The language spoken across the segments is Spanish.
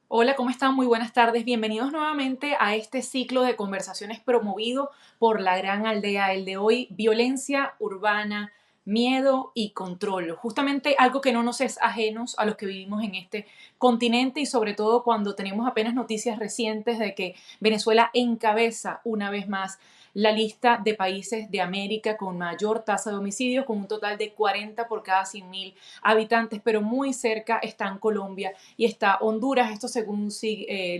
Hola, ¿cómo están? Muy buenas tardes. Bienvenidos nuevamente a este ciclo de conversaciones promovido por la Gran Aldea. El de hoy, violencia urbana, miedo y control. Justamente algo que no nos es ajenos a los que vivimos en este continente y sobre todo cuando tenemos apenas noticias recientes de que Venezuela encabeza una vez más la lista de países de América con mayor tasa de homicidios, con un total de 40 por cada 100.000 habitantes, pero muy cerca están Colombia y está Honduras, esto según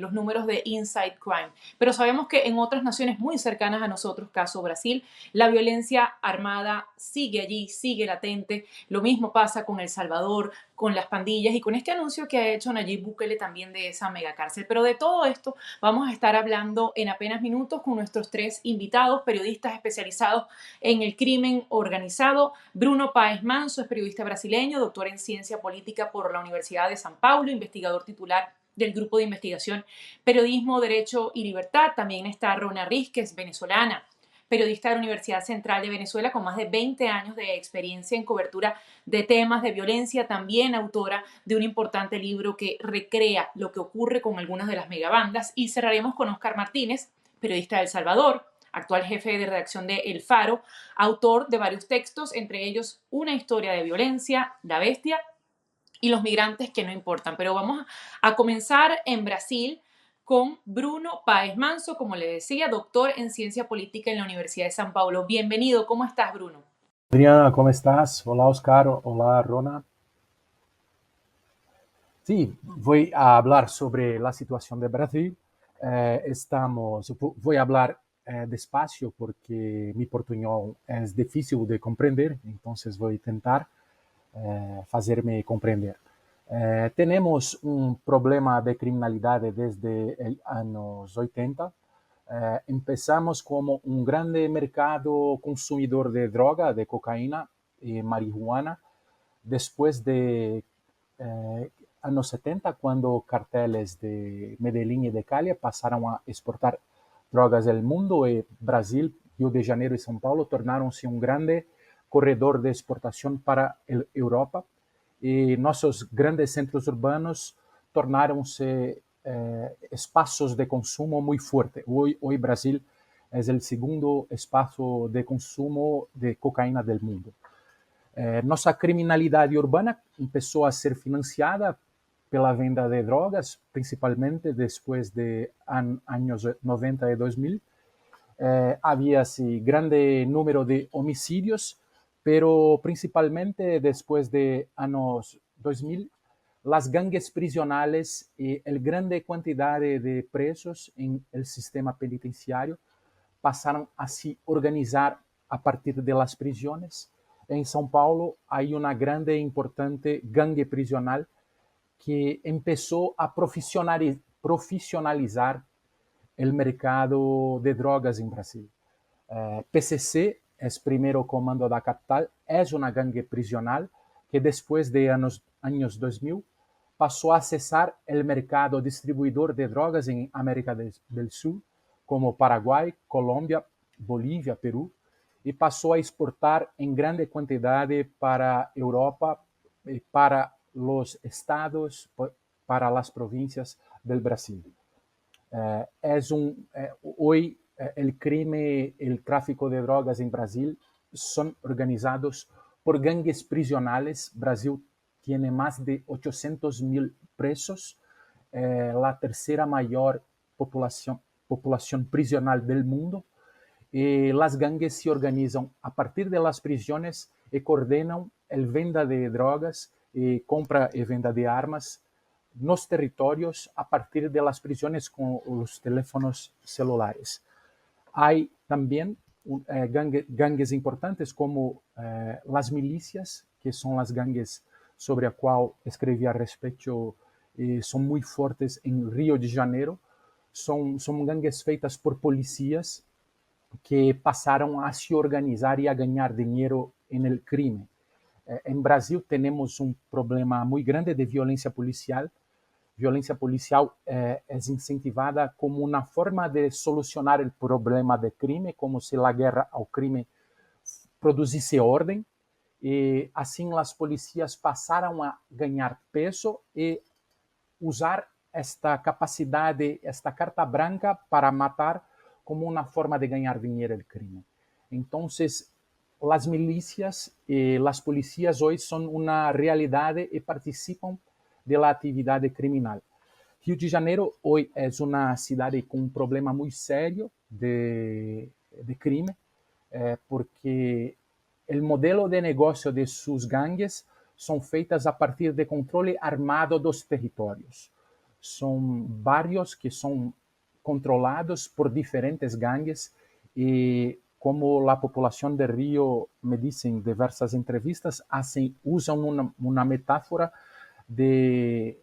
los números de Inside Crime. Pero sabemos que en otras naciones muy cercanas a nosotros, caso Brasil, la violencia armada sigue allí, sigue latente. Lo mismo pasa con El Salvador, con las pandillas y con este anuncio que ha hecho Nayib Bukele también de esa megacárcel. Pero de todo esto vamos a estar hablando en apenas minutos con nuestros tres invitados, periodistas especializados en el crimen organizado. Bruno Páez Manso es periodista brasileño, doctor en ciencia política por la Universidad de San Paulo, investigador titular del Grupo de Investigación Periodismo, Derecho y Libertad. También está Rona Rizquez, venezolana, periodista de la Universidad Central de Venezuela con más de 20 años de experiencia en cobertura de temas de violencia, también autora de un importante libro que recrea lo que ocurre con algunas de las megabandas. Y cerraremos con Oscar Martínez, periodista de El Salvador, actual jefe de redacción de El Faro, autor de varios textos, entre ellos Una historia de violencia, La Bestia y Los migrantes que no importan. Pero vamos a comenzar en Brasil con Bruno Páez Manso, como le decía, doctor en ciencia política en la Universidad de San Paulo. Bienvenido, ¿cómo estás, Bruno? Adriana, ¿cómo estás? Hola Oscar, hola Rona. Sí, voy a hablar sobre la situación de Brasil. Voy a hablar despacio porque mi portuñol es difícil de comprender, entonces voy a intentar hacerme comprender. Tenemos un problema de criminalidad desde los años 80. Empezamos como un grande mercado consumidor de droga, de cocaína y marihuana. Después de años 70, cuando carteles de Medellín y de Cali pasaron a exportar drogas del mundo, y Brasil, Rio de Janeiro y São Paulo tornaron-se un grande corredor de exportación para Europa, y nuestros grandes centros urbanos tornaron-se espacios de consumo muy fuerte. Hoy Brasil es el segundo espacio de consumo de cocaína del mundo. Nossa criminalidade urbana começou a ser financiada pela venda de drogas, principalmente depois de anos 90 e 2000. Havia assim, grande número de homicídios, pero principalmente depois de anos 2000, as gangues prisionales e a grande quantidade de presos em el sistema penitenciário passaram a se organizar a partir de las prisiones. En São Paulo hay una grande e importante gangue prisional que empezó a profissionalizar el mercado de drogas en Brasil. PCC es primeiro comando da capital, es una gangue prisional que después de años 2000 pasó a acessar el mercado distribuidor de drogas en América del Sur, como Paraguay, Colombia, Bolívia, Perú, e passou a exportar em grande quantidade para Europa, para os estados, para as províncias do Brasil. Hoy el crimen, el tráfico de drogas en Brasil son organizados por gangues prisionales. Brasil tiene más de 800.000 presos, la tercera mayor población prisional del mundo. Las gangues se organizan a partir de las prisiones y coordenan el venta de drogas, compra y venta de armas nos territorios a partir de las prisiones con los teléfonos celulares. Hay también gangues importantes como las milicias, que son las gangues sobre las cuales escribí al respecto, son muy fuertes en Río de Janeiro. Son gangues feitas por policías que pasaron a se organizar y a ganar dinero en el crimen. En Brasil tenemos un problema muy grande de violencia policial. Violência policial é incentivada como uma forma de solucionar o problema de crime, como se a guerra ao crime produzisse ordem. E assim as polícias passaram a ganhar peso e usar esta capacidad, esta carta branca para matar como una forma de ganar dinero el crimen. Entonces, las milicias y las policías hoy son una realidad y participan de la actividad criminal. Rio de Janeiro hoy es una ciudad con un problema muy serio de crimen, porque el modelo de negocio de sus gangues son feitas a partir de controle armado dos territorios. Son varios que son controlados por diferentes gangues y como la población de Río me dice en diversas entrevistas, usan una metáfora de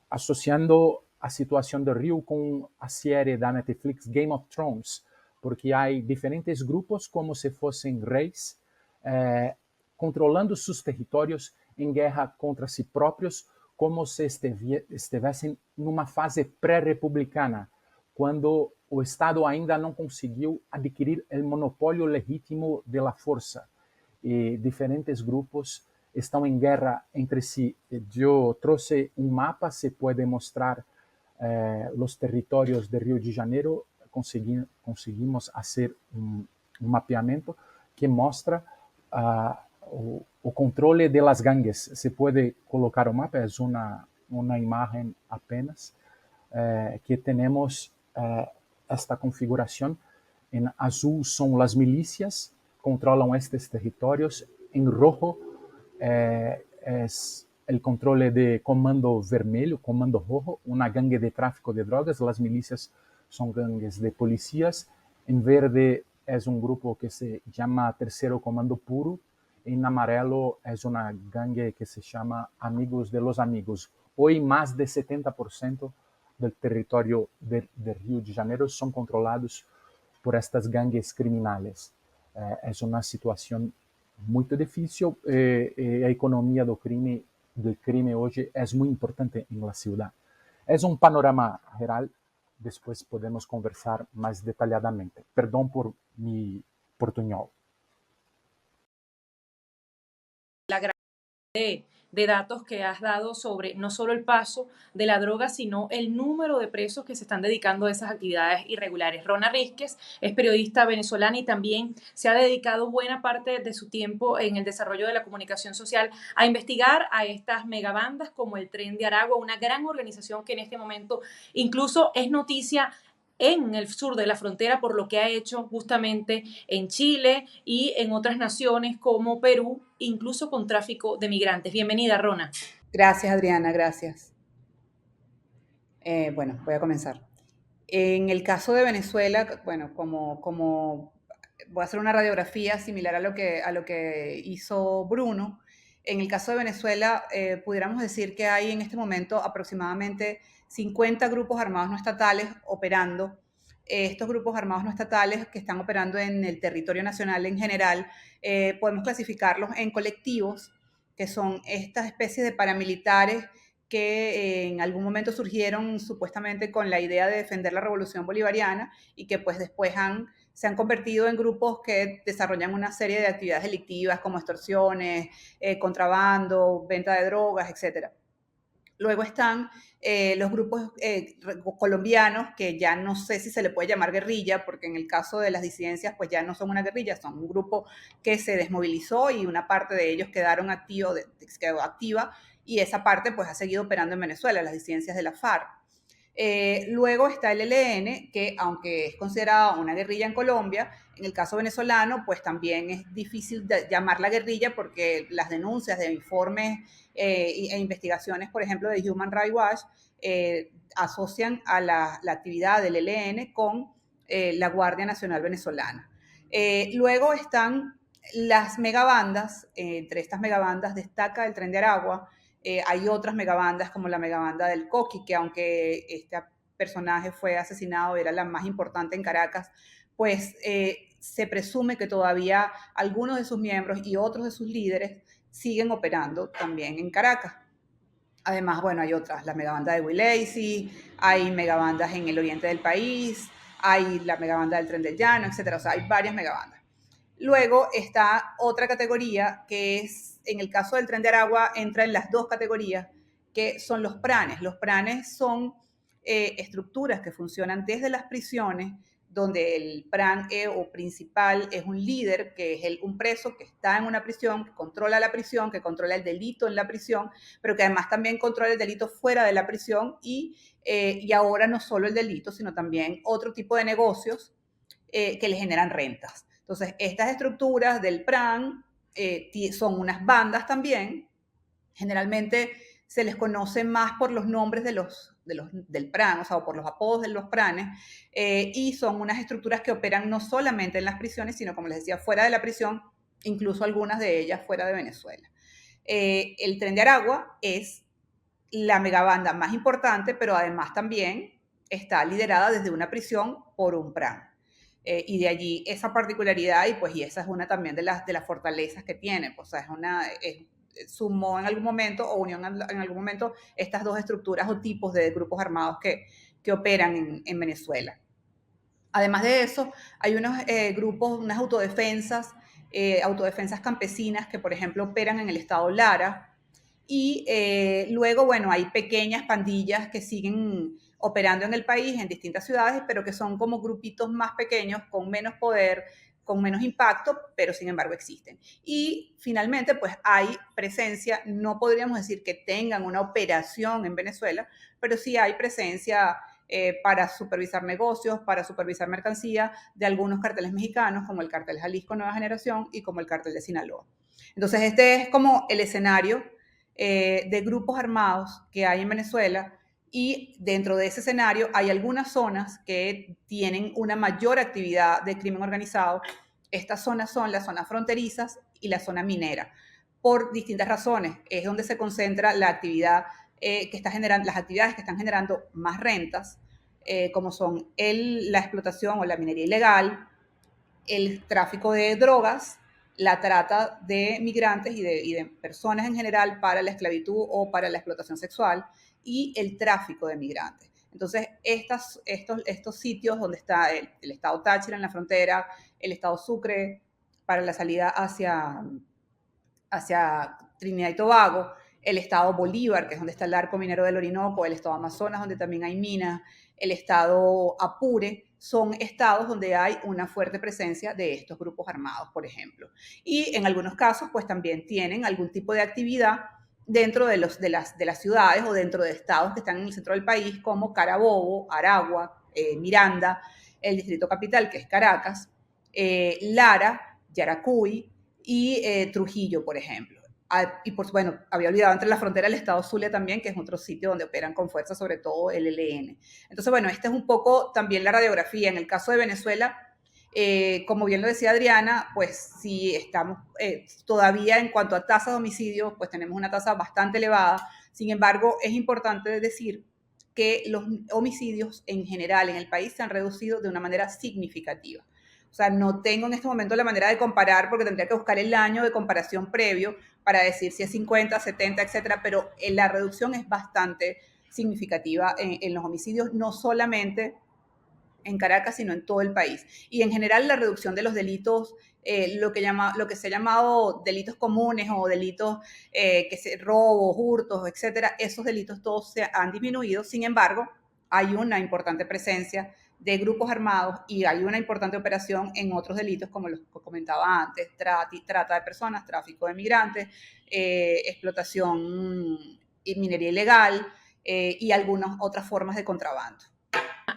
asociando a situação do Rio com a série da Netflix Game of Thrones, porque há diferentes grupos como se fossem reis, controlando seus territórios em guerra contra si próprios, como se estivessem numa fase pré-republicana, quando o Estado ainda não conseguiu adquirir o monopólio legítimo da força. E diferentes grupos estão em guerra entre si. Eu trouxe um mapa, se pode mostrar os territórios de Rio de Janeiro. Conseguimos fazer um mapeamento que mostra o controle de las gangues. Se pode colocar o mapa, é uma imagem apenas, que temos esta configuração. Em azul são as milícias, controlam estes territórios. Em rojo es el control de Comando Vermelho, Comando Rojo, una gangue de tráfico de drogas. Las milicias son gangues de policías. En verde es un grupo que se llama Tercero Comando Puro. En amarelo es una gangue que se llama Amigos de los Amigos. Hoy más de 70% del territorio de Rio de Janeiro son controlados por estas gangues criminales. Es una situación muito difícil. A economia do crime hoje é muito importante na cidade. É um panorama geral, depois podemos conversar mais detalhadamente. Perdão por mi portuñol. De datos que has dado sobre no solo el paso de la droga, sino el número de presos que se están dedicando a esas actividades irregulares. Rona Rísquez es periodista venezolana y también se ha dedicado buena parte de su tiempo en el desarrollo de la comunicación social a investigar a estas megabandas como el Tren de Aragua, una gran organización que en este momento incluso es noticia en el sur de la frontera por lo que ha hecho justamente en Chile y en otras naciones como Perú, incluso con tráfico de migrantes. Bienvenida, Rona. Gracias, Adriana, gracias. Bueno, voy a comenzar. En el caso de Venezuela, bueno, como voy a hacer una radiografía similar a lo que hizo Bruno. En el caso de Venezuela, pudiéramos decir que hay en este momento aproximadamente 50 grupos armados no estatales operando. Estos grupos armados no estatales que están operando en el territorio nacional en general, podemos clasificarlos en colectivos, que son estas especies de paramilitares que en algún momento surgieron supuestamente con la idea de defender la revolución bolivariana y que pues después se han convertido en grupos que desarrollan una serie de actividades delictivas como extorsiones, contrabando, venta de drogas, etc. Luego están los grupos colombianos, que ya no sé si se le puede llamar guerrilla, porque en el caso de las disidencias pues ya no son una guerrilla, son un grupo que se desmovilizó y una parte de ellos quedó activa, y esa parte pues ha seguido operando en Venezuela, las disidencias de la FARC. Luego está el ELN, que aunque es considerada una guerrilla en Colombia, en el caso venezolano pues también es difícil llamarla guerrilla porque las denuncias de informes e investigaciones, por ejemplo, de Human Rights Watch, asocian a la actividad del ELN con la Guardia Nacional Venezolana. Luego están las megabandas. Entre estas megabandas destaca el Tren de Aragua. Hay otras megabandas como la megabanda del Coqui, que aunque este personaje fue asesinado, era la más importante en Caracas, pues se presume que todavía algunos de sus miembros y otros de sus líderes siguen operando también en Caracas. Además, bueno, hay otras, la megabanda de Willacy, hay megabandas en el oriente del país, hay la megabanda del Tren del Llano, etc. O sea, hay varias megabandas. Luego está otra categoría que es, en el caso del Tren de Aragua, entra en las dos categorías, que son los pranes. Los pranes son estructuras que funcionan desde las prisiones, donde el pran o principal es un líder, que es un preso que está en una prisión, que controla la prisión, que controla el delito en la prisión, pero que además también controla el delito fuera de la prisión y ahora no solo el delito, sino también otro tipo de negocios que le generan rentas. Entonces, estas estructuras del PRAN son unas bandas también. Generalmente se les conoce más por los nombres del PRAN, o sea, o por los apodos de los PRANes, y son unas estructuras que operan no solamente en las prisiones, sino, como les decía, fuera de la prisión, incluso algunas de ellas fuera de Venezuela. El Tren de Aragua es la megabanda más importante, pero además también está liderada desde una prisión por un PRAN. Y de allí esa particularidad, y esa es una también de las fortalezas que tiene, pues, o sea, sumó en algún momento o unió en algún momento estas dos estructuras o tipos de grupos armados que operan en Venezuela. Además de eso, hay unos grupos, unas autodefensas campesinas que, por ejemplo, operan en el estado Lara, y luego, bueno, hay pequeñas pandillas que siguen operando en el país, en distintas ciudades, pero que son como grupitos más pequeños, con menos poder, con menos impacto, pero sin embargo existen. Y finalmente, pues hay presencia, no podríamos decir que tengan una operación en Venezuela, pero sí hay presencia para supervisar negocios, para supervisar mercancía de algunos carteles mexicanos, como el Cartel Jalisco Nueva Generación y como el Cartel de Sinaloa. Entonces, este es como el escenario de grupos armados que hay en Venezuela, y dentro de ese escenario hay algunas zonas que tienen una mayor actividad de crimen organizado. Estas zonas son las zonas fronterizas y la zona minera, por distintas razones. Es donde se concentra la actividad que está generando, las actividades que están generando más rentas, como son la explotación o la minería ilegal, el tráfico de drogas, la trata de migrantes y de personas en general para la esclavitud o para la explotación sexual, y el tráfico de migrantes. Entonces, estos sitios donde está el estado Táchira en la frontera, el estado Sucre para la salida hacia Trinidad y Tobago, el estado Bolívar, que es donde está el arco minero del Orinoco, el estado Amazonas, donde también hay minas, el estado Apure, son estados donde hay una fuerte presencia de estos grupos armados, por ejemplo. Y en algunos casos, pues también tienen algún tipo de actividad dentro de las ciudades o dentro de estados que están en el centro del país, como Carabobo, Aragua, Miranda, el distrito capital, que es Caracas, Lara, Yaracuy y Trujillo, por ejemplo. Y bueno, había olvidado entre la frontera el estado Zulia también, que es otro sitio donde operan con fuerza, sobre todo el ELN. Entonces, bueno, esta es un poco también la radiografía. En el caso de Venezuela, como bien lo decía Adriana, pues sí estamos todavía en cuanto a tasa de homicidios, pues tenemos una tasa bastante elevada. Sin embargo, es importante decir que los homicidios en general en el país se han reducido de una manera significativa. O sea, no tengo en este momento la manera de comparar, porque tendría que buscar el año de comparación previo para decir si es 50, 70, etcétera, pero la reducción es bastante significativa en los homicidios, no solamente en Caracas, sino en todo el país. Y en general la reducción de los delitos, lo que se ha llamado delitos comunes o delitos robos, hurtos, etcétera, esos delitos todos se han disminuido. Sin embargo, hay una importante presencia de grupos armados y hay una importante operación en otros delitos, como los que comentaba antes: trata de personas, tráfico de migrantes, explotación y minería ilegal, y algunas otras formas de contrabando.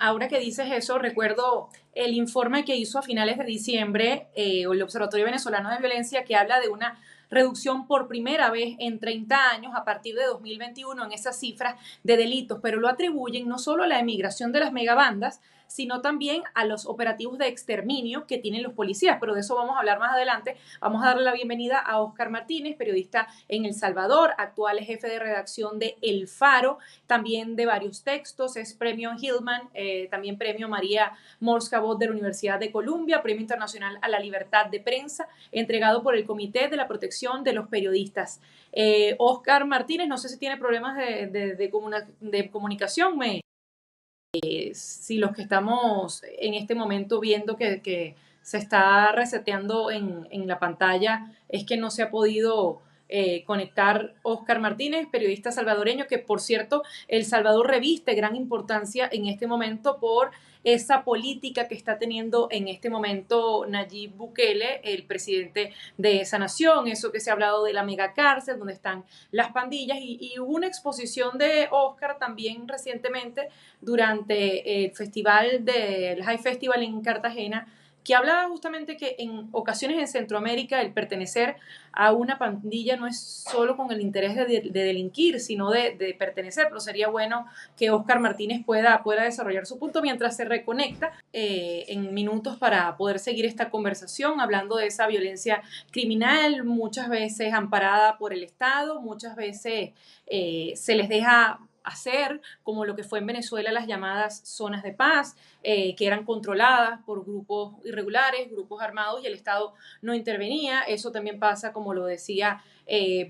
Ahora que dices eso, recuerdo el informe que hizo a finales de diciembre el Observatorio Venezolano de Violencia, que habla de una reducción por primera vez en 30 años a partir de 2021 en esas cifras de delitos, pero lo atribuyen no solo a la emigración de las megabandas, sino también a los operativos de exterminio que tienen los policías, pero de eso vamos a hablar más adelante. Vamos a darle la bienvenida a Óscar Martínez, periodista en El Salvador, actual jefe de redacción de El Faro, también de varios textos, es premio Hillman, también premio María Morscabot de la Universidad de Columbia, premio internacional a la libertad de prensa, entregado por el Comité de la Protección de los Periodistas. Óscar Martínez, no sé si tiene problemas de comunicación, si los que estamos en este momento viendo que se está reseteando en la pantalla es que no se ha podido conectar Óscar Martínez, periodista salvadoreño, que por cierto, El Salvador reviste gran importancia en este momento por esa política que está teniendo en este momento Nayib Bukele, el presidente de esa nación, eso que se ha hablado de la megacárcel, donde están las pandillas, y hubo una exposición de Oscar también recientemente durante el festival del High Festival en Cartagena, que hablaba justamente que en ocasiones en Centroamérica el pertenecer a una pandilla no es solo con el interés de delinquir, sino de pertenecer, pero sería bueno que Oscar Martínez pueda desarrollar su punto mientras se reconecta en minutos para poder seguir esta conversación, hablando de esa violencia criminal, muchas veces amparada por el Estado, muchas veces se les deja hacer, como lo que fue en Venezuela las llamadas zonas de paz, que eran controladas por grupos irregulares, grupos armados, y el Estado no intervenía. Eso también pasa, como lo decía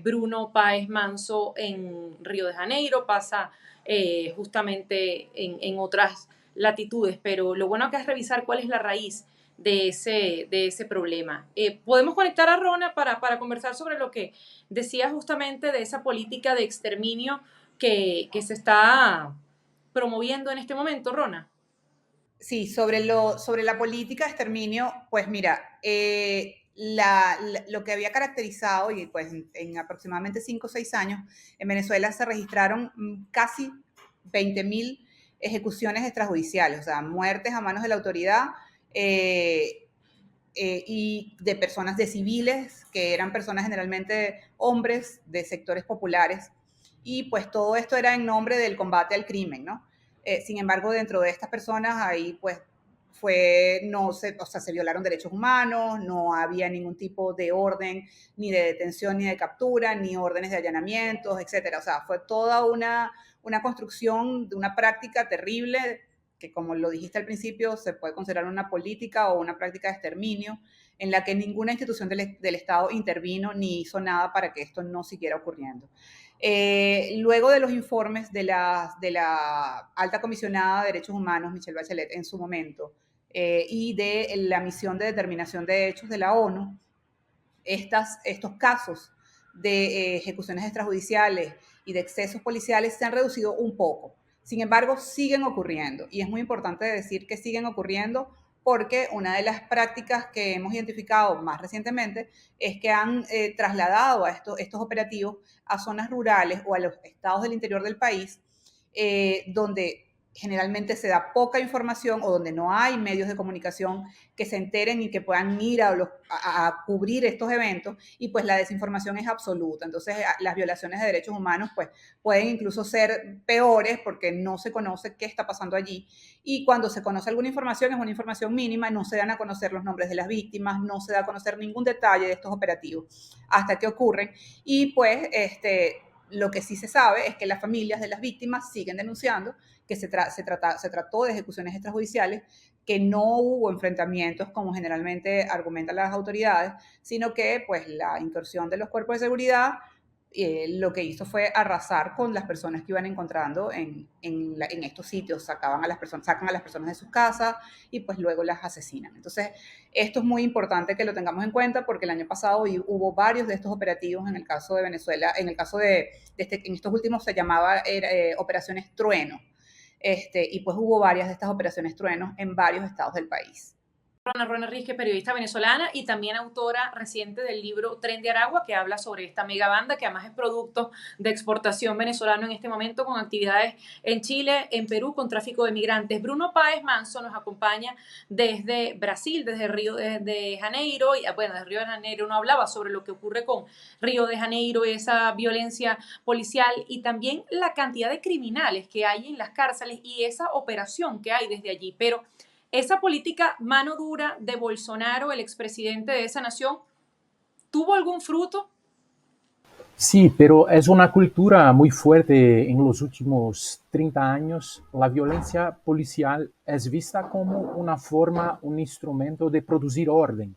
Bruno Páez Manso, en Río de Janeiro, pasa justamente en otras latitudes, pero lo bueno acá es revisar cuál es la raíz de ese problema. Podemos conectar a Rona para conversar sobre lo que decía justamente de esa política de exterminio que se está promoviendo en este momento, Rona. Sí, sobre la política de exterminio, pues mira, lo que había caracterizado, y pues en aproximadamente 5 o 6 años, en Venezuela se registraron casi 20.000 ejecuciones extrajudiciales, o sea, muertes a manos de la autoridad y de personas, de civiles, que eran personas generalmente hombres de sectores populares, y pues todo esto era en nombre del combate al crimen, ¿no? Sin embargo, dentro de estas personas ahí pues se violaron derechos humanos, no había ningún tipo de orden, ni de detención, ni de captura, ni órdenes de allanamientos, etcétera. O sea, fue toda una construcción de una práctica terrible que, como lo dijiste al principio, se puede considerar una política o una práctica de exterminio en la que ninguna institución del Estado intervino ni hizo nada para que esto no siguiera ocurriendo. Luego de los informes de la alta comisionada de derechos humanos, Michelle Bachelet, en su momento, y de la misión de determinación de hechos de la ONU, estos casos de ejecuciones extrajudiciales y de excesos policiales se han reducido un poco. Sin embargo, siguen ocurriendo, y es muy importante decir que siguen ocurriendo porque una de las prácticas que hemos identificado más recientemente es que han trasladado a estos operativos a zonas rurales o a los estados del interior del país, donde generalmente se da poca información o donde no hay medios de comunicación que se enteren y que puedan ir a cubrir estos eventos, y pues la desinformación es absoluta. Entonces las violaciones de derechos humanos pues pueden incluso ser peores porque no se conoce qué está pasando allí, y cuando se conoce alguna información es una información mínima, no se dan a conocer los nombres de las víctimas, no se da a conocer ningún detalle de estos operativos hasta que ocurren, y pues lo que sí se sabe es que las familias de las víctimas siguen denunciando que se trató de ejecuciones extrajudiciales, que no hubo enfrentamientos como generalmente argumentan las autoridades, sino que pues la incursión de los cuerpos de seguridad lo que hizo fue arrasar con las personas que iban encontrando en estos sitios, sacan a las personas de sus casas y pues luego las asesinan. Entonces, esto es muy importante que lo tengamos en cuenta porque el año pasado hubo varios de estos operativos en el caso de Venezuela, en el caso en estos últimos se llamaba operaciones Trueno, y pues hubo varias de estas operaciones Truenos en varios estados del país. Rona Rizque, periodista venezolana y también autora reciente del libro Tren de Aragua, que habla sobre esta megabanda que además es producto de exportación venezolano en este momento, con actividades en Chile, en Perú, con tráfico de migrantes. Bruno Páez Manso nos acompaña desde Brasil, desde Río de Janeiro. Y, bueno, desde Río de Janeiro no hablaba sobre lo que ocurre con Río de Janeiro, esa violencia policial y también la cantidad de criminales que hay en las cárceles y esa operación que hay desde allí. Pero esa política mano dura de Bolsonaro, el expresidente de esa nación, ¿tuvo algún fruto? Sí, pero es una cultura muy fuerte en los últimos 30 años. La violencia policial es vista como una forma, un instrumento de producir orden.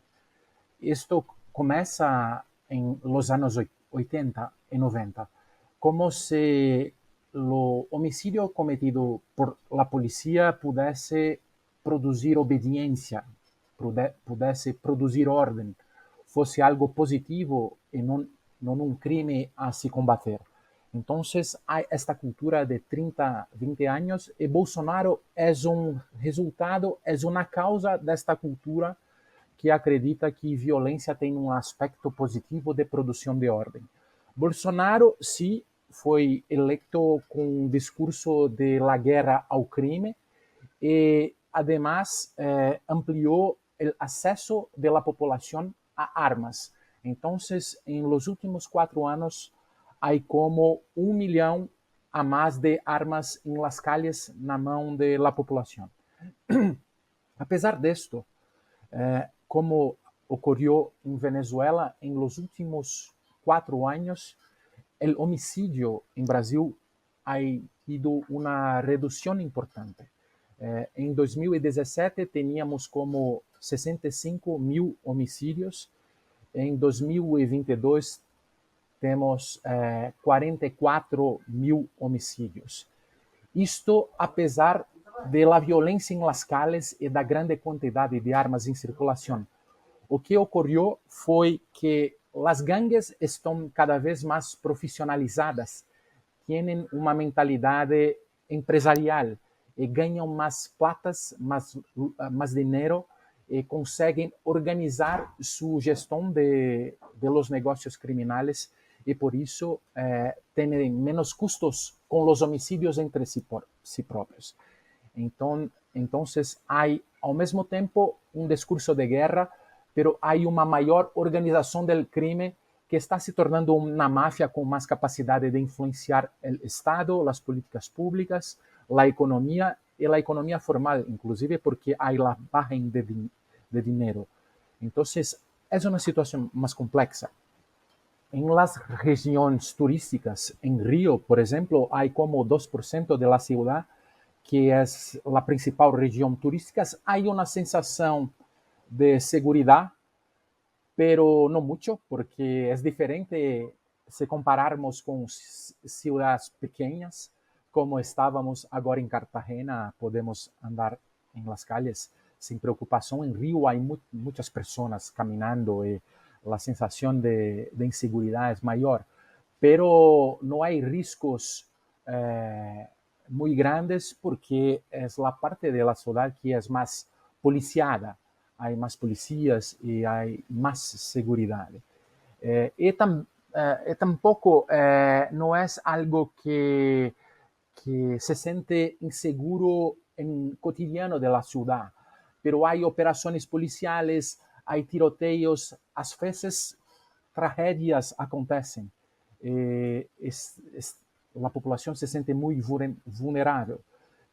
Esto comienza en los años 80 y 90, como si lo homicidio cometido por la policía pudiese producir obediencia, pudiese producir orden, fosse algo positivo y no não um crime a se combater. Então, há esta cultura de 30, 20 anos e Bolsonaro é um resultado, é uma causa desta cultura que acredita que violência tem um aspecto positivo de produção de ordem. Bolsonaro, sim, foi eleito com um discurso de la guerra ao crime e, además, ampliou o acesso da população a armas. Então, em los últimos 4 anos, há como 1 milhão a mais de armas em las calles na mão da população. Apesar disto, como ocorreu em Venezuela em los últimos 4 anos, o homicídio em Brasil ha tido uma redução importante. Em 2017, tínhamos como 65 mil homicídios. Em 2022, temos 44 mil homicídios. Isto, apesar da violência em las calles e da grande quantidade de armas em circulação. O que ocorreu foi que as gangues estão cada vez mais profissionalizadas, têm uma mentalidade empresarial e ganham mais platas, mais dinheiro e conseguem organizar sua gestão de los negócios criminais e por isso têm menos custos com os homicídios entre si próprios. Então, há ao mesmo tempo um discurso de guerra, pero há uma maior organização do crime que está se tornando uma máfia com mais capacidade de influenciar o Estado, as políticas públicas, a economia e a economia formal, inclusive porque há a barragem de dinheiro. Então, é uma situação mais complexa. Em las regiões turísticas, em Rio, por exemplo, há como 2% da cidade, que é a principal região turística, há uma sensação de seguridade, pero não muito, porque é diferente se compararmos com cidades pequenas, como estávamos agora em Cartagena, podemos andar em las calles sem preocupação. Em Rio há muitas pessoas caminhando e a sensação de inseguridade é maior, pero não há riscos muito grandes porque é a parte da cidade que é mais policiada. Há mais polícias e há mais segurança. E tampouco não é algo que se sente inseguro em cotidiano da cidade, pero há operações policiais, há tiroteios, às vezes tragédias acontecem. A população se sente muito vulnerável.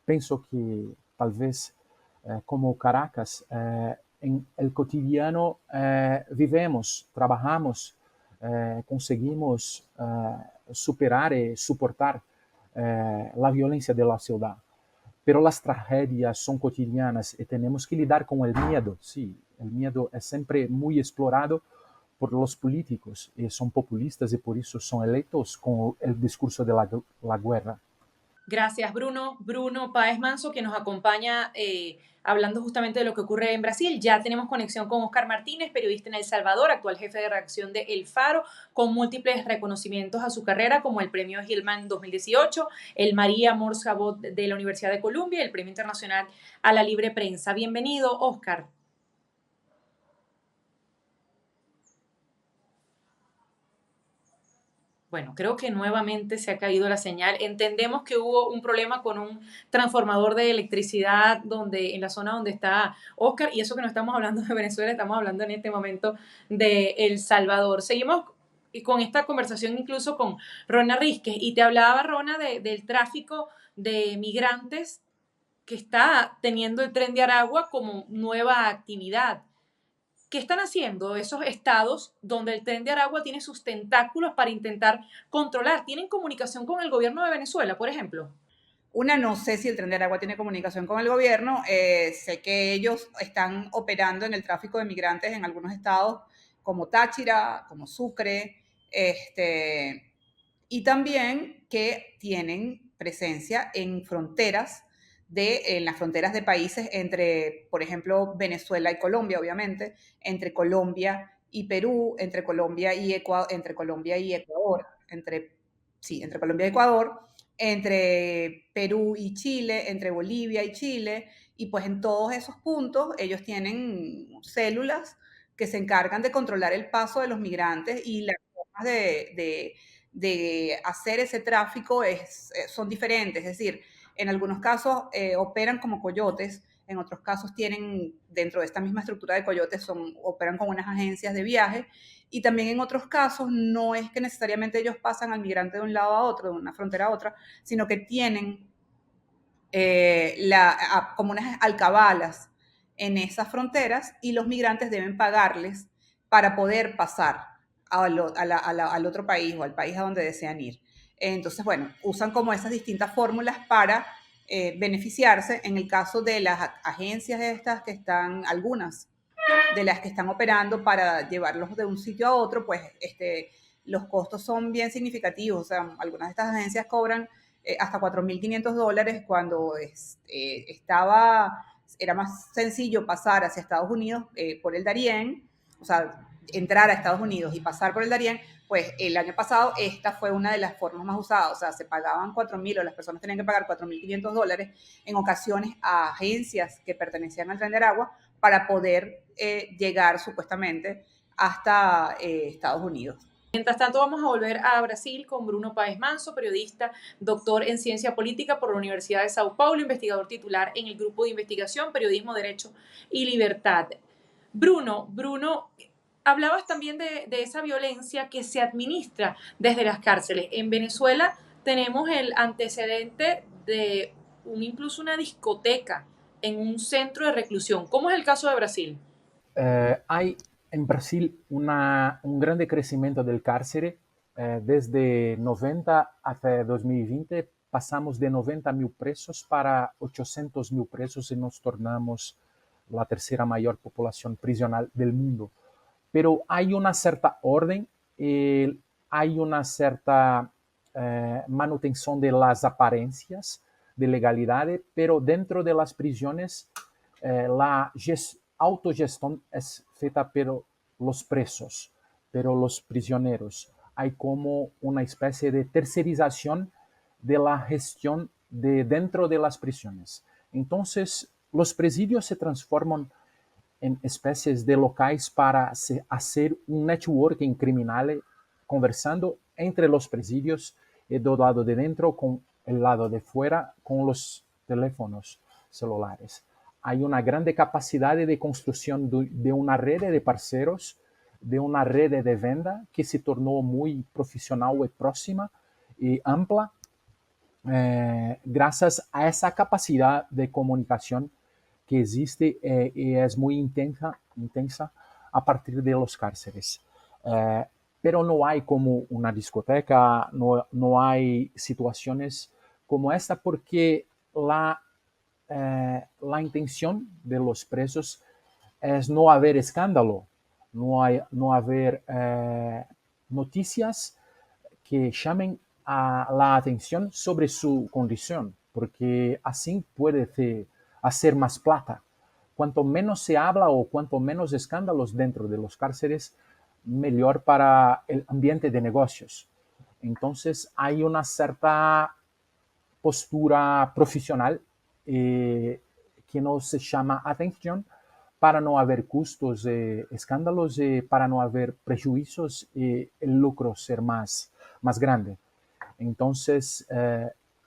Penso que talvez como Caracas, em el cotidiano vivemos, trabalhamos, conseguimos superar e suportar a violência da cidade. Pero as tragédias são cotidianas e temos que lidar com o medo. Sí, o medo é sempre muito explorado por los políticos e são populistas e por isso são eleitos com o discurso de la guerra. Gracias, Bruno. Bruno Páez Manso, que nos acompaña hablando justamente de lo que ocurre en Brasil. Ya tenemos conexión con Oscar Martínez, periodista en El Salvador, actual jefe de redacción de El Faro, con múltiples reconocimientos a su carrera, como el Premio Hillman 2018, el María Morsabot de la Universidad de Columbia y el Premio Internacional a la Libre Prensa. Bienvenido, Oscar. Bueno, creo que nuevamente se ha caído la señal. Entendemos que hubo un problema con un transformador de electricidad en la zona donde está Oscar, y eso que no estamos hablando de Venezuela, estamos hablando en este momento de El Salvador. Seguimos con esta conversación incluso con Rona Rizquez, y te hablaba, Rona, del tráfico de migrantes que está teniendo el Tren de Aragua como nueva actividad. ¿Qué están haciendo esos estados donde el Tren de Aragua tiene sus tentáculos para intentar controlar? ¿Tienen comunicación con el gobierno de Venezuela, por ejemplo? No sé si el Tren de Aragua tiene comunicación con el gobierno. Sé que ellos están operando en el tráfico de migrantes en algunos estados como Táchira, como Sucre, y también que tienen presencia en las fronteras de países entre, por ejemplo, Venezuela y Colombia, obviamente, entre Colombia y Perú, entre Colombia y Ecuador, entre Colombia y Ecuador, entre Perú y Chile, entre Bolivia y Chile, y pues en todos esos puntos ellos tienen células que se encargan de controlar el paso de los migrantes y las formas de hacer ese tráfico son diferentes. Es decir, en algunos casos operan como coyotes, en otros casos tienen, dentro de esta misma estructura de coyotes, operan con unas agencias de viaje, y también en otros casos no es que necesariamente ellos pasan al migrante de un lado a otro, de una frontera a otra, sino que tienen como unas alcabalas en esas fronteras, y los migrantes deben pagarles para poder pasar al otro país o al país a donde desean ir. Entonces, bueno, usan como esas distintas fórmulas para beneficiarse. En el caso de las agencias estas que están, algunas de las que están operando para llevarlos de un sitio a otro, pues los costos son bien significativos. O sea, algunas de estas agencias cobran hasta $4.500 cuando era más sencillo pasar hacia Estados Unidos por el Darién, o sea, entrar a Estados Unidos y pasar por el Darién. Pues el año pasado esta fue una de las formas más usadas. O sea, se pagaban 4.000, o las personas tenían que pagar $4.500 en ocasiones a agencias que pertenecían al Tren de Aragua para poder llegar supuestamente hasta Estados Unidos. Mientras tanto, vamos a volver a Brasil con Bruno Paes Manso, periodista, doctor en ciencia política por la Universidad de Sao Paulo, investigador titular en el grupo de investigación Periodismo, Derecho y Libertad. Bruno, hablabas también de esa violencia que se administra desde las cárceles. En Venezuela tenemos el antecedente de incluso una discoteca en un centro de reclusión. ¿Cómo es el caso de Brasil? Hay en Brasil un grande crecimiento del cárcere. Desde 90 hasta 2020 pasamos de 90.000 presos para 800.000 presos y nos tornamos la tercera mayor población prisional del mundo. Pero hay una cierta orden, hay una cierta manutención de las apariencias de legalidad, pero dentro de las prisiones la autogestión es feita por los presos, pero los prisioneros. Hay como una especie de tercerización de la gestión de dentro de las prisiones. Entonces, los presidios se transforman en especies de locais para hacer un networking criminal, conversando entre los presidios, del lado de dentro con el lado de fuera, con los teléfonos celulares. Hay una grande capacidad de construcción de una red de parceros, de una red de venta que se tornó muy profesional y próxima y amplia, gracias a esa capacidad de comunicación que existe y es muy intensa a partir de los cárceles. Pero no hay como una discoteca, no hay situaciones como esta, porque la intención de los presos es no haber escándalo, no haber noticias que llamen a la atención sobre su condición, porque así puede hacer más plata. Cuanto menos se habla o cuanto menos escándalos dentro de los cárceles, mejor para el ambiente de negocios. Entonces hay una cierta postura profesional que no se llama atención para no haber costos, escándalos, para no haber prejuicios y el lucro ser más grande. Entonces,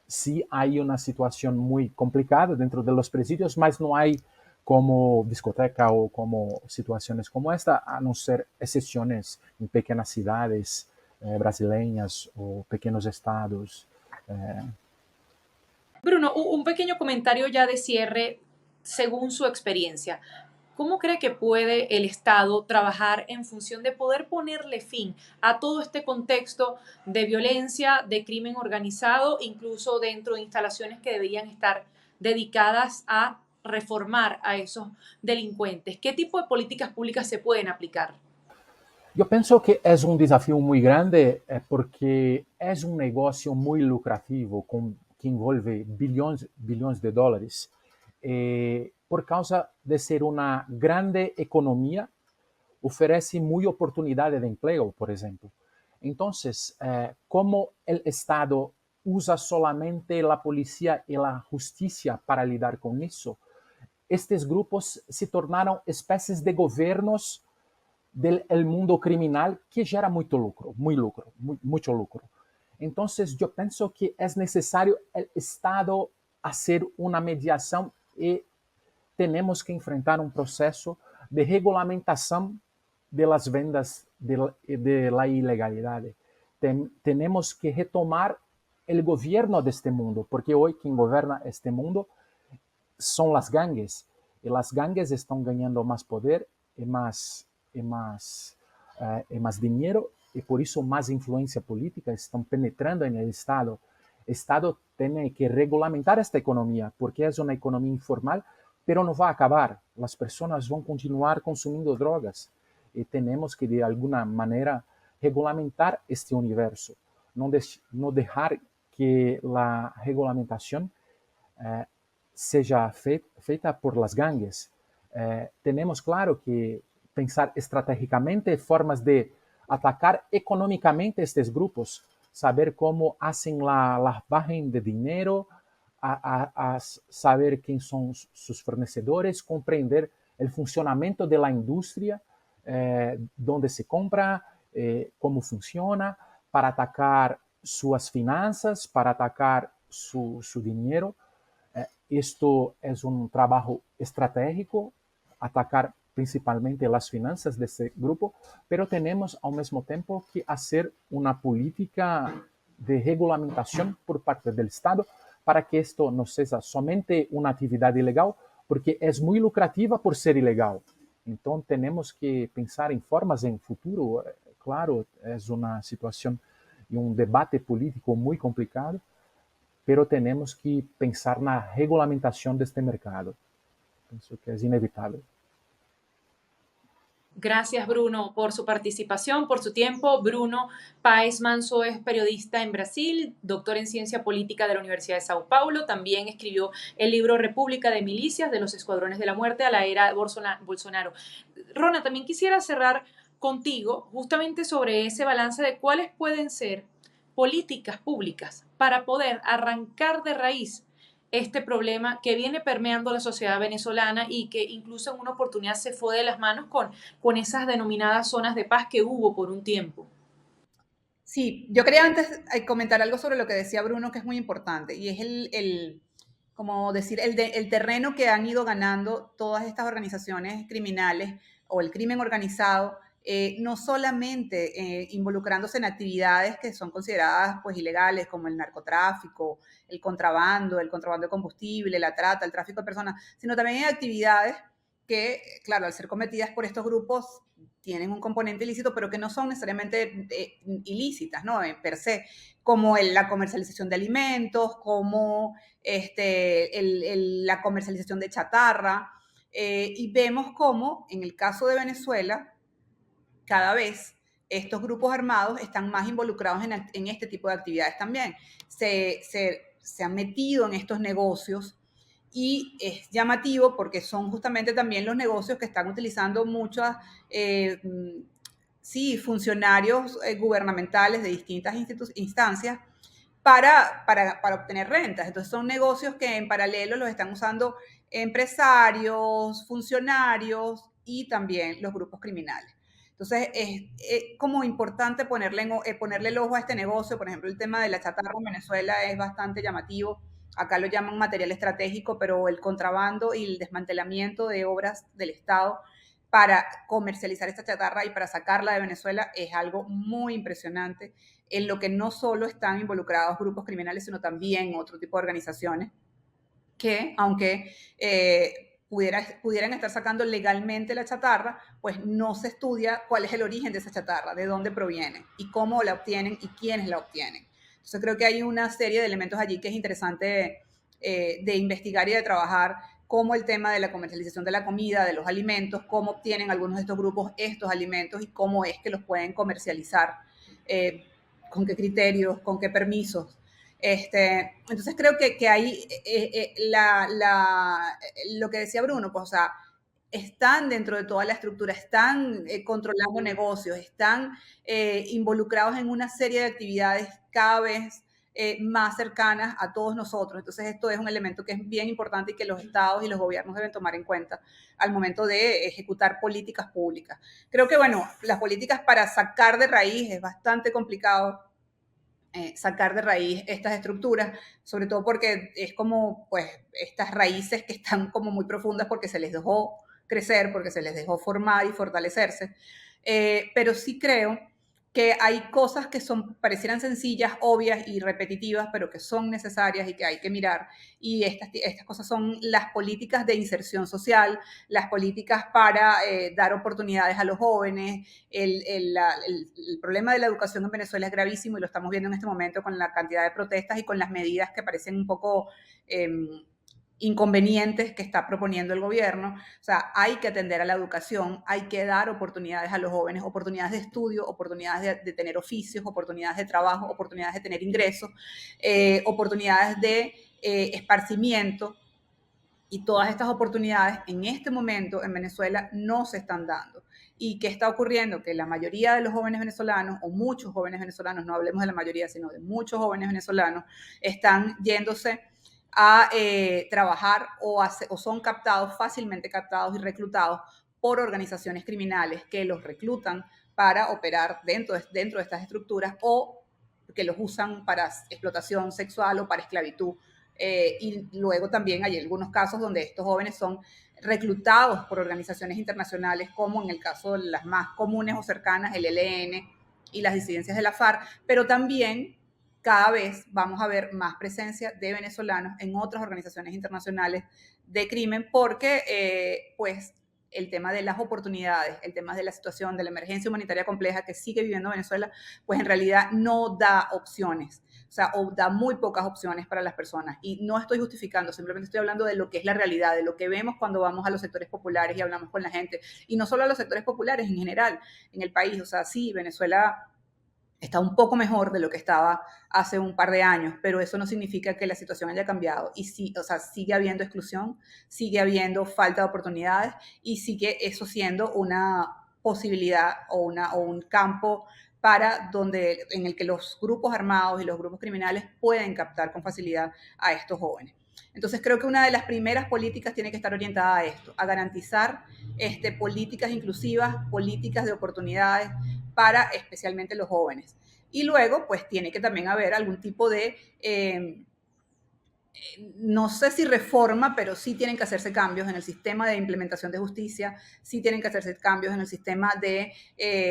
sí hay una situación muy complicada dentro de los presidios, mas no hay como discoteca o como situaciones como esta, a no ser excepciones en pequeñas ciudades brasileñas o pequeños estados. Bruno, un pequeño comentario ya de cierre, según su experiencia. ¿Cómo cree que puede el Estado trabajar en función de poder ponerle fin a todo este contexto de violencia, de crimen organizado, incluso dentro de instalaciones que deberían estar dedicadas a reformar a esos delincuentes? ¿Qué tipo de políticas públicas se pueden aplicar? Yo pienso que es un desafío muy grande porque es un negocio muy lucrativo que envuelve billones de dólares por causa de ser una grande economía, oferece muy oportunidades de empleo, por ejemplo. Entonces, como el Estado usa solamente la policía y la justicia para lidar con eso, estos grupos se tornaron especies de gobiernos del mundo criminal que gera mucho lucro. Entonces, yo pienso que es necesario el Estado hacer una mediación y tenemos que enfrentar un proceso de regulamentación de las vendas de la ilegalidad. Tenemos que retomar el gobierno de este mundo, porque hoy quien gobierna este mundo son las gangues, y las gangues están ganando más poder y más dinero, y por eso más influencia política están penetrando en el Estado. El Estado tiene que regulamentar esta economía, porque es una economía informal, pero no va a acabar. Las personas van a continuar consumiendo drogas, y tenemos que de alguna manera regulamentar este universo, no dejar que la regulamentación seja feita por las gangues. Tenemos claro que pensar estratégicamente formas de atacar económicamente estos grupos, saber cómo hacen la lavagem de dinero, a saber quién son sus fornecedores, comprender el funcionamiento de la industria, dónde se compra, cómo funciona, para atacar sus finanzas, para atacar su dinero. Esto es un trabajo estratégico, atacar principalmente las finanzas de ese grupo, pero tenemos al mismo tiempo que hacer una política de regulamentación por parte del Estado para que esto no sea solamente una actividad ilegal, porque es muy lucrativa por ser ilegal. Entonces tenemos que pensar en formas en futuro. Claro, es una situación y un debate político muy complicado, pero tenemos que pensar en la regulamentación de este mercado. Pienso que es inevitable. Gracias, Bruno, por su participación, por su tiempo. Bruno Paes Manso es periodista en Brasil, doctor en ciencia política de la Universidad de Sao Paulo. También escribió el libro República de Milicias, de los escuadrones de la muerte a la era Bolsonaro. Rona, también quisiera cerrar contigo justamente sobre ese balance de cuáles pueden ser políticas públicas para poder arrancar de raíz este problema que viene permeando la sociedad venezolana y que incluso en una oportunidad se fue de las manos con esas denominadas zonas de paz que hubo por un tiempo. Sí, yo quería antes comentar algo sobre lo que decía Bruno, que es muy importante, y es como decir, el terreno que han ido ganando todas estas organizaciones criminales o el crimen organizado, no solamente involucrándose en actividades que son consideradas pues ilegales, como el narcotráfico, el contrabando de combustible, la trata, el tráfico de personas, sino también en actividades que, claro, al ser cometidas por estos grupos, tienen un componente ilícito, pero que no son necesariamente ilícitas, ¿no? Per se, como la comercialización de alimentos, como la comercialización de chatarra, y vemos cómo, en el caso de Venezuela, cada vez estos grupos armados están más involucrados en este tipo de actividades también. Se han metido en estos negocios, y es llamativo porque son justamente también los negocios que están utilizando muchos funcionarios gubernamentales de distintas instancias para obtener rentas. Entonces son negocios que en paralelo los están usando empresarios, funcionarios y también los grupos criminales. Entonces es como importante ponerle el ojo a este negocio. Por ejemplo, el tema de la chatarra en Venezuela es bastante llamativo. Acá lo llaman material estratégico, pero el contrabando y el desmantelamiento de obras del Estado para comercializar esta chatarra y para sacarla de Venezuela es algo muy impresionante, en lo que no solo están involucrados grupos criminales, sino también otro tipo de organizaciones que, aunque pudieran estar sacando legalmente la chatarra, pues no se estudia cuál es el origen de esa chatarra, de dónde proviene y cómo la obtienen y quiénes la obtienen. Entonces creo que hay una serie de elementos allí que es interesante de investigar y de trabajar, como el tema de la comercialización de la comida, de los alimentos, cómo obtienen algunos de estos grupos estos alimentos y cómo es que los pueden comercializar, con qué criterios, con qué permisos. Entonces creo que ahí lo que decía Bruno, pues, o sea, están dentro de toda la estructura, están controlando negocios, están involucrados en una serie de actividades cada vez más cercanas a todos nosotros. Entonces, esto es un elemento que es bien importante y que los estados y los gobiernos deben tomar en cuenta al momento de ejecutar políticas públicas. Creo que, bueno, las políticas para sacar de raíz es bastante complicado sacar de raíz estas estructuras, sobre todo porque es como, pues, estas raíces que están como muy profundas porque se les dejó crecer, porque se les dejó formar y fortalecerse. Pero sí creo que hay cosas que parecieran sencillas, obvias y repetitivas, pero que son necesarias y que hay que mirar. Y estas cosas son las políticas de inserción social, las políticas para dar oportunidades a los jóvenes. El problema de la educación en Venezuela es gravísimo y lo estamos viendo en este momento con la cantidad de protestas y con las medidas que parecen un poco inconvenientes que está proponiendo el gobierno. O sea, hay que atender a la educación, hay que dar oportunidades a los jóvenes, oportunidades de estudio, oportunidades de tener oficios, oportunidades de trabajo, oportunidades de tener ingresos, oportunidades de esparcimiento. Y todas estas oportunidades en este momento en Venezuela no se están dando. ¿Y qué está ocurriendo? Que la mayoría de los jóvenes venezolanos, o muchos jóvenes venezolanos, no hablemos de la mayoría, sino de muchos jóvenes venezolanos, están yéndose a trabajar o son captados, fácilmente captados y reclutados por organizaciones criminales que los reclutan para operar dentro de estas estructuras o que los usan para explotación sexual o para esclavitud. Y luego también hay algunos casos donde estos jóvenes son reclutados por organizaciones internacionales, como en el caso de las más comunes o cercanas, el ELN y las disidencias de la FARC, pero también cada vez vamos a ver más presencia de venezolanos en otras organizaciones internacionales de crimen porque pues el tema de las oportunidades, el tema de la situación, de la emergencia humanitaria compleja que sigue viviendo Venezuela, pues en realidad no da opciones. O sea, o da muy pocas opciones para las personas. Y no estoy justificando, simplemente estoy hablando de lo que es la realidad, de lo que vemos cuando vamos a los sectores populares y hablamos con la gente. Y no solo a los sectores populares, en general, en el país. O sea, sí, Venezuela está un poco mejor de lo que estaba hace un par de años, pero eso no significa que la situación haya cambiado. Y sí, o sea, sigue habiendo exclusión, sigue habiendo falta de oportunidades y sigue eso siendo una posibilidad o un campo en el que los grupos armados y los grupos criminales pueden captar con facilidad a estos jóvenes. Entonces creo que una de las primeras políticas tiene que estar orientada a esto, a garantizar políticas inclusivas, políticas de oportunidades para especialmente los jóvenes. Y luego, pues tiene que también haber algún tipo de no sé si reforma, pero sí tienen que hacerse cambios en el sistema de implementación de justicia, sí tienen que hacerse cambios en el sistema de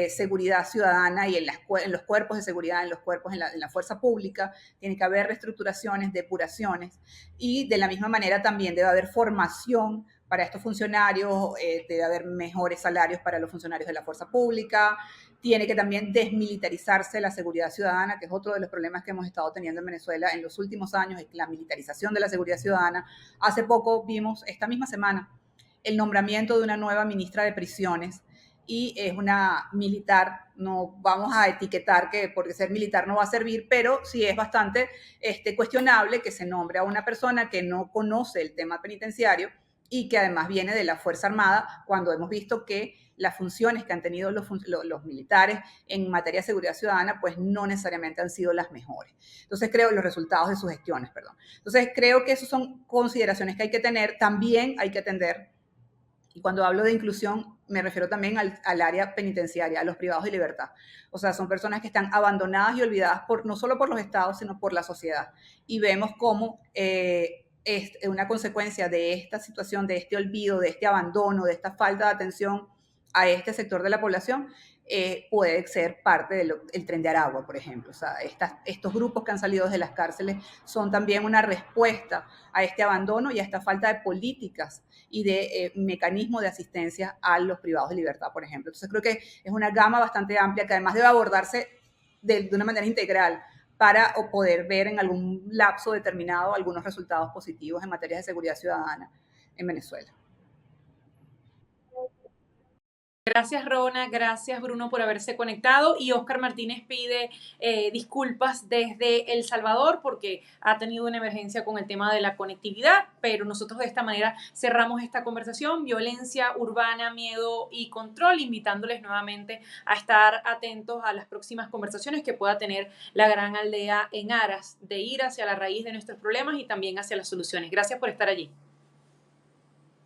seguridad ciudadana y en los cuerpos de seguridad, en los cuerpos, en la fuerza pública, tiene que haber reestructuraciones, depuraciones, y de la misma manera también debe haber formación para estos funcionarios, debe haber mejores salarios para los funcionarios de la fuerza pública, tiene que también desmilitarizarse la seguridad ciudadana, que es otro de los problemas que hemos estado teniendo en Venezuela en los últimos años, es la militarización de la seguridad ciudadana. Hace poco vimos, esta misma semana, el nombramiento de una nueva ministra de prisiones y es una militar, no vamos a etiquetar que porque ser militar no va a servir, pero sí es bastante cuestionable que se nombre a una persona que no conoce el tema penitenciario y que además viene de la Fuerza Armada, cuando hemos visto que las funciones que han tenido los militares en materia de seguridad ciudadana, pues no necesariamente han sido las mejores. Entonces creo, los resultados de sus gestiones, perdón. Entonces creo que esas son consideraciones que hay que tener, también hay que atender, y cuando hablo de inclusión me refiero también al área penitenciaria, a los privados de libertad. O sea, son personas que están abandonadas y olvidadas no solo por los estados, sino por la sociedad. Y vemos cómo es una consecuencia de esta situación, de este olvido, de este abandono, de esta falta de atención a este sector de la población, puede ser parte del tren de Aragua, por ejemplo. O sea, estos grupos que han salido desde las cárceles son también una respuesta a este abandono y a esta falta de políticas y de mecanismos de asistencia a los privados de libertad, por ejemplo. Entonces creo que es una gama bastante amplia que además debe abordarse de una manera integral para poder ver en algún lapso determinado algunos resultados positivos en materia de seguridad ciudadana en Venezuela. Gracias, Rona, gracias, Bruno, por haberse conectado. Y Oscar Martínez pide disculpas desde El Salvador porque ha tenido una emergencia con el tema de la conectividad, pero nosotros de esta manera cerramos esta conversación, violencia urbana, miedo y control, invitándoles nuevamente a estar atentos a las próximas conversaciones que pueda tener la Gran Aldea en aras de ir hacia la raíz de nuestros problemas y también hacia las soluciones. Gracias por estar allí.